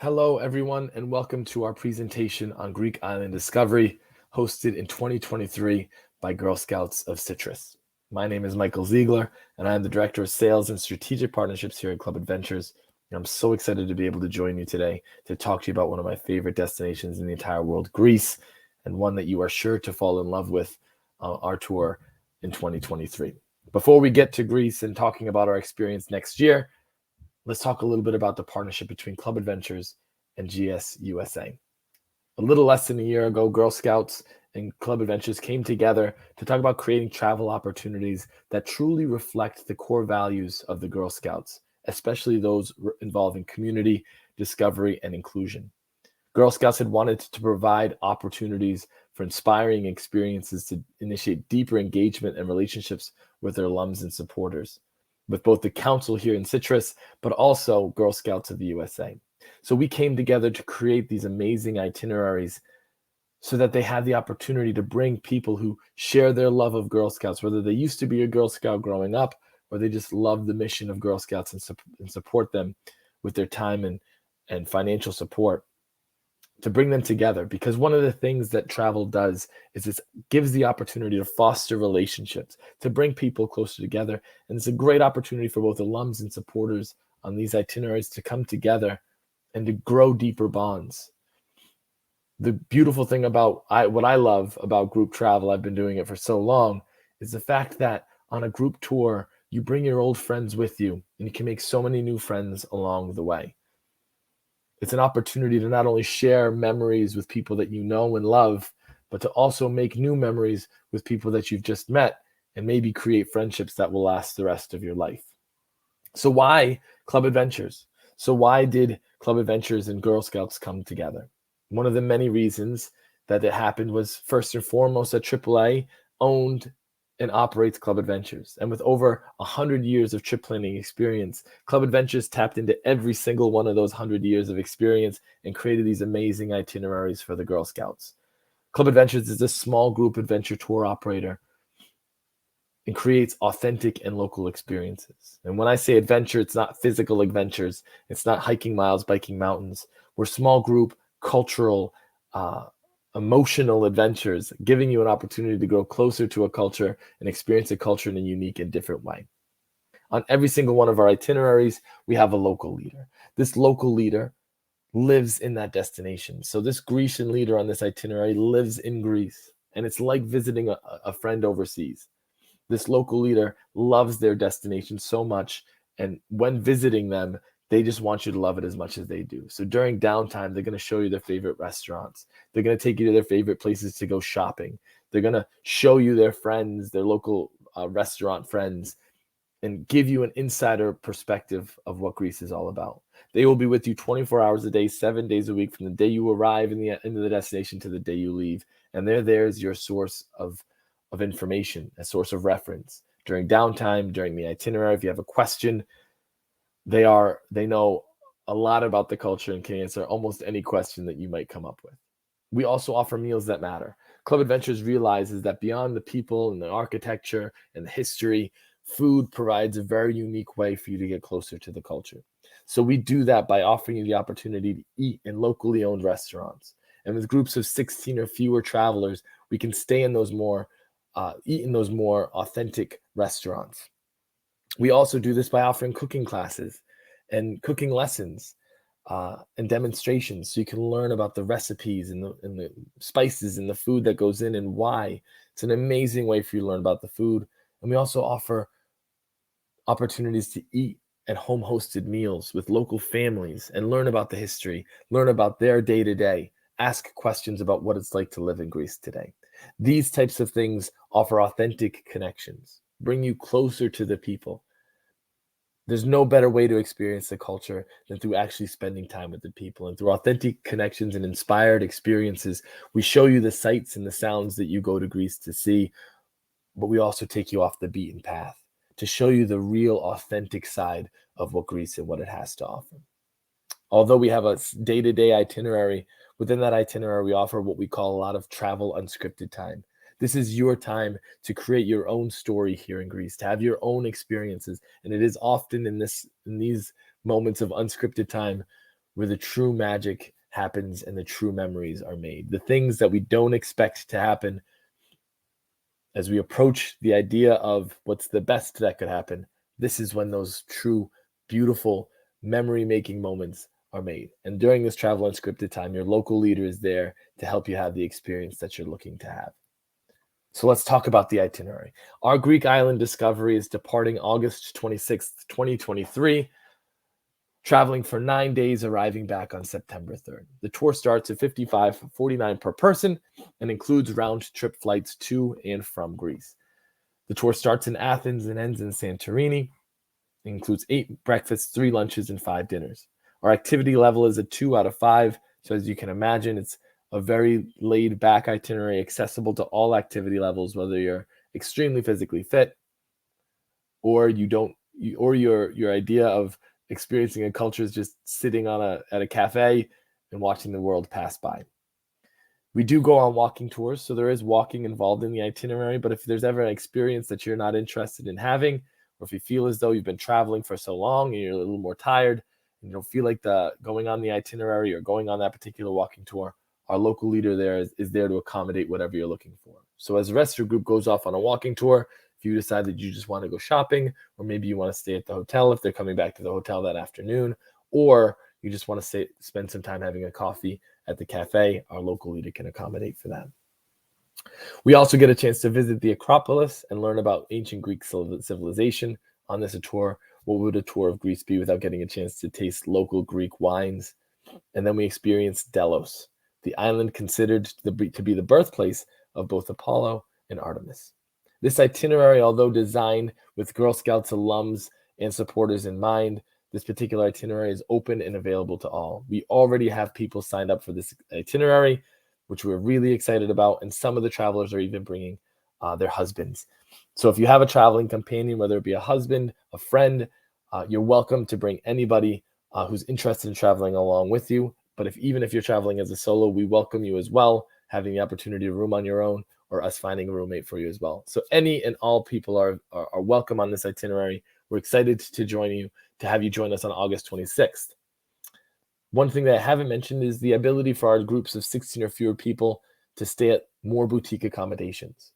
Hello, everyone, and welcome to our presentation on Greek island discovery, hosted in 2023 by Girl Scouts of Citrus. My name is Michael Ziegler, and I am the Director of Sales and Strategic Partnerships here at Club Adventures. And I'm so excited to be able to join you today to talk to you about one of my favorite destinations in the entire world, Greece, and one that you are sure to fall in love with on our tour in 2023. Before we get to Greece and talking about our experience next year, let's talk a little bit about the partnership between Club Adventures and GS USA. A little less than a year ago, Girl Scouts and Club Adventures came together to talk about creating travel opportunities that truly reflect the core values of the Girl Scouts, especially those involving community, discovery, and inclusion. Girl Scouts had wanted to provide opportunities for inspiring experiences to initiate deeper engagement and relationships with their alums and supporters, with both the council here in Citrus, but also Girl Scouts of the USA. So we came together to create these amazing itineraries so that they had the opportunity to bring people who share their love of Girl Scouts, whether they used to be a Girl Scout growing up or they just love the mission of Girl Scouts and support them with their time and financial support, to bring them together. Because one of the things that travel does is it gives the opportunity to foster relationships, to bring people closer together. And it's a great opportunity for both alums and supporters on these itineraries to come together and to grow deeper bonds. The beautiful thing about what I love about group travel, I've been doing it for so long, is the fact that on a group tour, you bring your old friends with you and you can make so many new friends along the way. It's an opportunity to not only share memories with people that you know and love, but to also make new memories with people that you've just met and maybe create friendships that will last the rest of your life. So why Club Adventures? So why did Club Adventures and Girl Scouts come together? One of the many reasons that it happened was first and foremost that AAA owned and operates Club Adventures. And with over 100 years of trip planning experience, Club Adventures tapped into every single one of those 100 years of experience and created these amazing itineraries for the Girl Scouts. Club Adventures is a small group adventure tour operator and creates authentic and local experiences. And when I say adventure, it's not physical adventures. It's not hiking miles, biking mountains. We're small group, cultural, emotional adventures, giving you an opportunity to grow closer to a culture and experience a culture in a unique and different way. On every single one of our itineraries, we have a local leader. This local leader lives in that destination. So this Grecian leader on this itinerary lives in Greece, and it's like visiting a friend overseas. This local leader loves their destination so much, and when visiting them, they just want you to love it as much as they do. So during downtime, they're going to show you their favorite restaurants. They're going to take you to their favorite places to go shopping. They're going to show you their friends, their local restaurant friends, and give you an insider perspective of what Greece is all about. They will be with you 24 hours a day, 7 days a week, from the day you arrive into the destination to the day you leave. And they're there as your source of information, a source of reference. During downtime, during the itinerary, if you have a question, they know a lot about the culture and can answer almost any question that you might come up with. We also offer meals that matter. Club Adventures realizes that beyond the people and the architecture and the history, food provides a very unique way for you to get closer to the culture. So we do that by offering you the opportunity to eat in locally owned restaurants. And with groups of 16 or fewer travelers, we can stay in those eat in those more authentic restaurants. We also do this by offering cooking classes and cooking lessons and demonstrations, so you can learn about the recipes and the spices and the food that goes in and why. It's an amazing way for you to learn about the food. And we also offer opportunities to eat at home-hosted meals with local families and learn about the history, learn about their day-to-day, ask questions about what it's like to live in Greece today. These types of things offer authentic connections, bring you closer to the people. There's no better way to experience the culture than through actually spending time with the people. And through authentic connections and inspired experiences, we show you the sights and the sounds that you go to Greece to see, but we also take you off the beaten path to show you the real authentic side of what Greece and what it has to offer. Although we have a day-to-day itinerary, within that itinerary, we offer what we call a lot of travel unscripted time. This is your time to create your own story here in Greece, to have your own experiences. And it is often in these moments of unscripted time where the true magic happens and the true memories are made. The things that we don't expect to happen as we approach the idea of what's the best that could happen. This is when those true, beautiful, memory making moments are made. And during this travel unscripted time, your local leader is there to help you have the experience that you're looking to have. So let's talk about the itinerary. Our Greek island discovery is departing August 26th, 2023, traveling for 9 days, arriving back on September 3rd. The tour starts at $55.49 per person and includes round-trip flights to and from Greece. The tour starts in Athens and ends in Santorini. It includes 8 breakfasts, 3 lunches, and 5 dinners. Our activity level is a 2 out of 5, so as you can imagine, it's a very laid-back itinerary, accessible to all activity levels, whether you're extremely physically fit or your idea of experiencing a culture is just sitting at a cafe and watching the world pass by. We do go on walking tours, so there is walking involved in the itinerary, but if there's ever an experience that you're not interested in having, or if you feel as though you've been traveling for so long and you're a little more tired and you don't feel like going on the itinerary or going on that particular walking tour, our local leader there is there to accommodate whatever you're looking for. So as the rest of your group goes off on a walking tour, if you decide that you just want to go shopping, or maybe you want to stay at the hotel if they're coming back to the hotel that afternoon, or you just want to spend some time having a coffee at the cafe, our local leader can accommodate for that. We also get a chance to visit the Acropolis and learn about ancient Greek civilization. On this tour, what would a tour of Greece be without getting a chance to taste local Greek wines? And then we experience Delos, the island considered to be the birthplace of both Apollo and Artemis. This itinerary, although designed with Girl Scouts alums and supporters in mind, this particular itinerary is open and available to all. We already have people signed up for this itinerary, which we're really excited about, and some of the travelers are even bringing their husbands. So if you have a traveling companion, whether it be a husband, a friend, you're welcome to bring anybody who's interested in traveling along with you. But even if you're traveling as a solo, we welcome you as well, having the opportunity to room on your own or us finding a roommate for you as well. So any and all people are welcome on this itinerary. We're excited to have you join us on August 26th. One thing that I haven't mentioned is the ability for our groups of 16 or fewer people to stay at more boutique accommodations.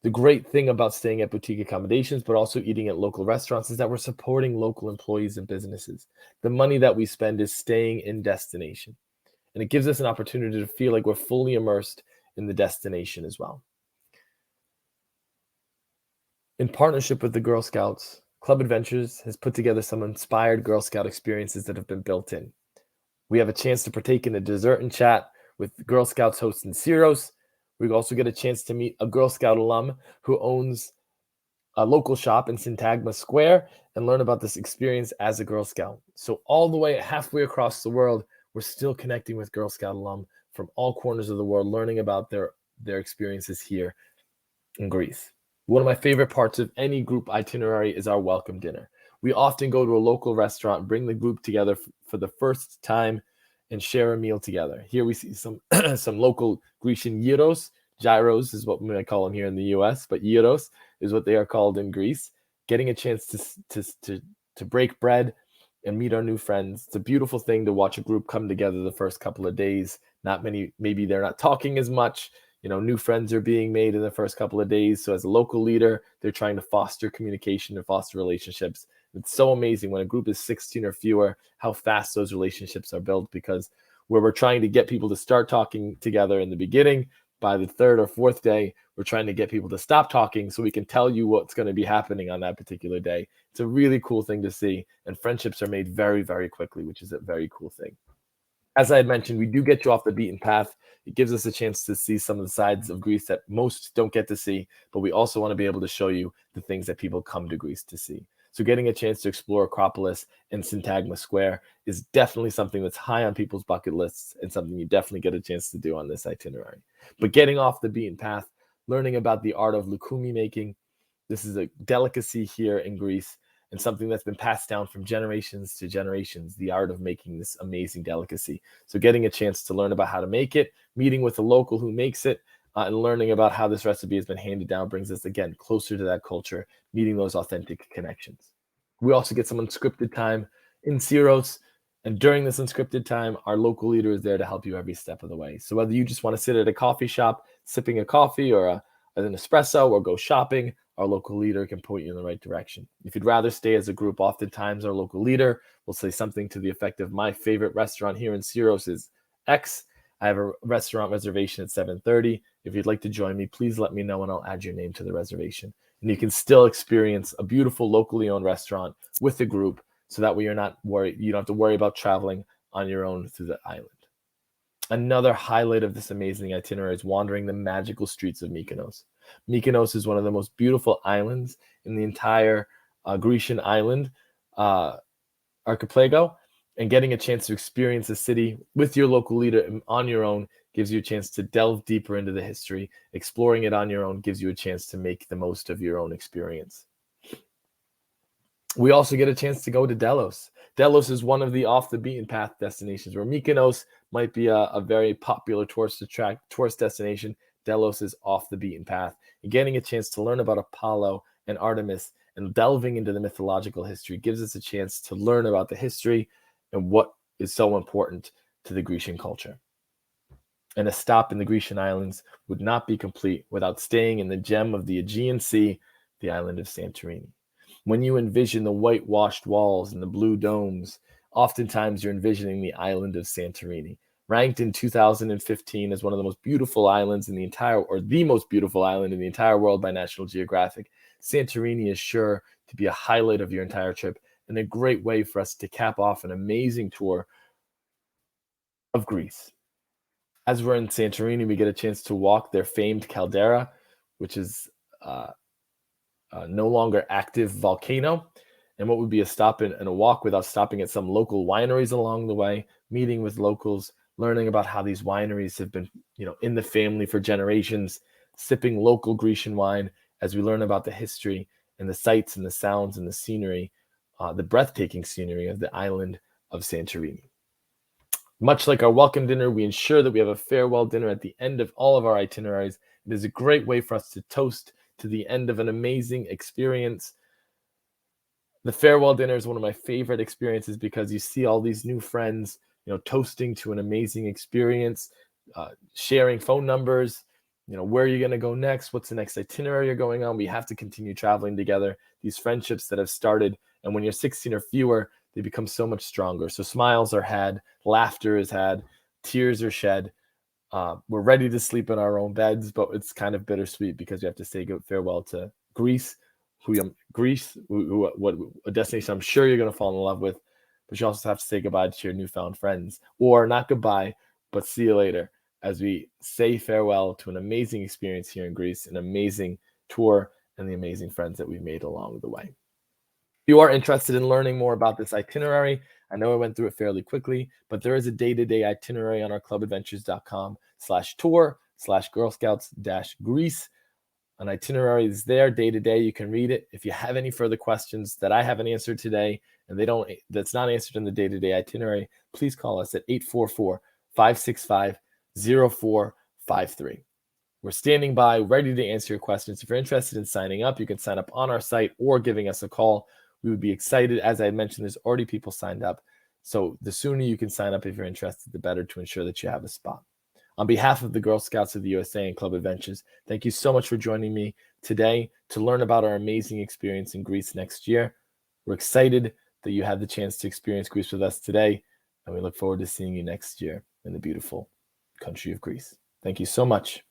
The great thing about staying at boutique accommodations, but also eating at local restaurants, is that we're supporting local employees and businesses. The money that we spend is staying in destination, and it gives us an opportunity to feel like we're fully immersed in the destination as well. In partnership with the Girl Scouts, Club Adventures has put together some inspired Girl Scout experiences that have been built in. We have a chance to partake in a dessert and chat with Girl Scouts host in Syros. We also get a chance to meet a Girl Scout alum who owns a local shop in Syntagma Square and learn about this experience as a Girl Scout. So all the way halfway across the world, we're still connecting with Girl Scout alum from all corners of the world, learning about their experiences here in Greece. One of my favorite parts of any group itinerary is our welcome dinner. We often go to a local restaurant, bring the group together for the first time, and share a meal together. Here we see some local Grecian gyros. Gyros is what we might call them here in the US, but gyros is what they are called in Greece. Getting a chance to break bread and meet our new friends. It's a beautiful thing to watch a group come together the first couple of days. Maybe they're not talking as much. New friends are being made in the first couple of days. So as a local leader, they're trying to foster communication and foster relationships. It's so amazing when a group is 16 or fewer, how fast those relationships are built, because where we're trying to get people to start talking together in the beginning, by the third or fourth day, we're trying to get people to stop talking so we can tell you what's going to be happening on that particular day. It's a really cool thing to see. And friendships are made very, very quickly, which is a very cool thing. As I had mentioned, we do get you off the beaten path. It gives us a chance to see some of the sides of Greece that most don't get to see, but we also want to be able to show you the things that people come to Greece to see. So getting a chance to explore Acropolis and Syntagma Square is definitely something that's high on people's bucket lists and something you definitely get a chance to do on this itinerary. But getting off the beaten path, learning about the art of lukumi making, this is a delicacy here in Greece and something that's been passed down from generations to generations, the art of making this amazing delicacy. So getting a chance to learn about how to make it, meeting with a local who makes it, and learning about how this recipe has been handed down brings us, again, closer to that culture, meeting those authentic connections. We also get some unscripted time in Syros, And during this unscripted time, our local leader is there to help you every step of the way. So whether you just want to sit at a coffee shop sipping a coffee or an espresso or go shopping, our local leader can point you in the right direction. If you'd rather stay as a group, oftentimes our local leader will say something to the effect of, my favorite restaurant here in Syros is X. I have a restaurant reservation at 7:30. If you'd like to join me, please let me know and I'll add your name to the reservation. And you can still experience a beautiful locally owned restaurant with the group, so that way you're not worried. You don't have to worry about traveling on your own through the island. Another highlight of this amazing itinerary is wandering the magical streets of Mykonos. Mykonos is one of the most beautiful islands in the entire Grecian island archipelago, and getting a chance to experience the city with your local leader on your own gives you a chance to delve deeper into the history. Exploring it on your own gives you a chance to make the most of your own experience. We also get a chance to go to Delos. Delos is one of the off the beaten path destinations, where Mykonos might be a very popular tourist destination. Delos is off the beaten path. And getting a chance to learn about Apollo and Artemis and delving into the mythological history gives us a chance to learn about the history and what is so important to the Grecian culture. And a stop in the Grecian islands would not be complete without staying in the gem of the Aegean Sea, the island of Santorini. When you envision the whitewashed walls and the blue domes, oftentimes you're envisioning the island of Santorini, ranked in 2015 as one of the most beautiful islands in the entire, or the most beautiful island in the entire world by National Geographic. Santorini is sure to be a highlight of your entire trip and a great way for us to cap off an amazing tour of Greece. As we're in Santorini, we get a chance to walk their famed caldera, which is no longer active volcano, and what would be a stop and a walk without stopping at some local wineries along the way, meeting with locals, learning about how these wineries have been, in the family for generations, sipping local Grecian wine as we learn about the history and the sights and the sounds and the scenery, the breathtaking scenery of the island of Santorini. Much like our welcome dinner, we ensure that we have a farewell dinner at the end of all of our itineraries. It is a great way for us to toast to the end of an amazing experience. The farewell dinner is one of my favorite experiences because you see all these new friends, toasting to an amazing experience, sharing phone numbers, where are you going to go next? What's the next itinerary you're going on? We have to continue traveling together. These friendships that have started, and when you're 16 or fewer, they become so much stronger. So smiles are had, laughter is had, tears are shed. We're ready to sleep in our own beds, but it's kind of bittersweet because you have to say farewell to Greece, what a destination I'm sure you're going to fall in love with, but you also have to say goodbye to your newfound friends, or not goodbye, but see you later, as we say farewell to an amazing experience here in Greece, an amazing tour, and the amazing friends that we've made along the way. If you are interested in learning more about this itinerary, I know I went through it fairly quickly, but there is a day-to-day itinerary on our clubadventures.com/tour/Girl Scouts-Greece. An itinerary is there day to day. You can read it. If you have any further questions that I haven't answered today and that's not answered in the day-to-day itinerary, please call us at 844-565-0453. We're standing by, ready to answer your questions. If you're interested in signing up, you can sign up on our site or giving us a call. We would be excited. As I mentioned, there's already people signed up. So the sooner you can sign up if you're interested, the better, to ensure that you have a spot. On behalf of the Girl Scouts of the USA and Club Adventures, thank you so much for joining me today to learn about our amazing experience in Greece next year. We're excited that you had the chance to experience Greece with us today, and we look forward to seeing you next year in the beautiful country of Greece. Thank you so much.